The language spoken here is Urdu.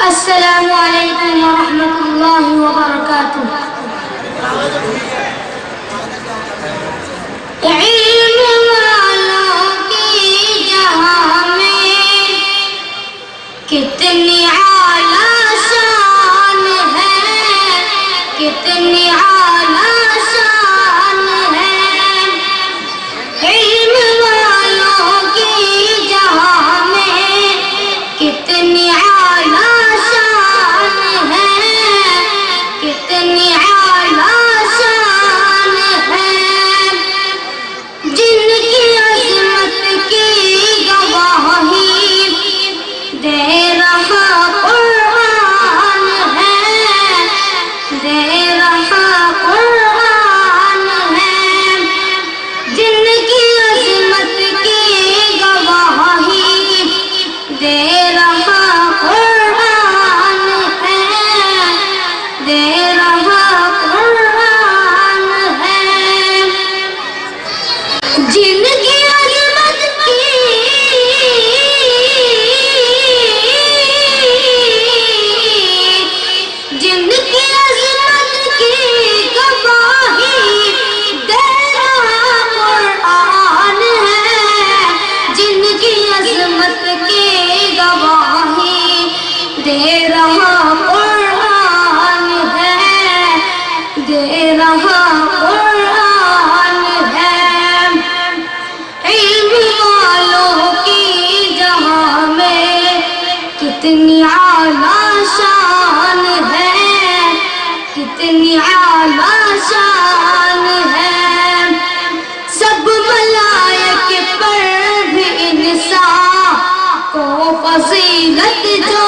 السلام علیکم ورحمۃ اللہ وبرکاتہ۔ علم والوں کی جہاں میں کتنی اعلیٰ شان ہے، کتنی اعلیٰ شان ہے۔ علم والوں کی جہاں میں کتنی اعلیٰ شان ہے، کتنی اعلیٰ شان ہے۔ جن کی عظمت کی گواہی دے رہا قرآن ہے، دے رہا قرآن ہے۔ جن کی عظمت کی گواہی دے رہا قرآن ہے، دے رہا قرآن ہے۔ جن کی عظمت کی جن کی عظمت کی گواہی دے رہا قرآن ہے، جن کی عظمت کی گواہی دے رہا قرآن ہے، دے رہا قرآن ہے۔ علم والوں کی جہاں میں کتنی اعلیٰ شان ہے، کتنی اعلیٰ شان ہے۔ سب ملائک پر بھی انسان کو فضیلت جو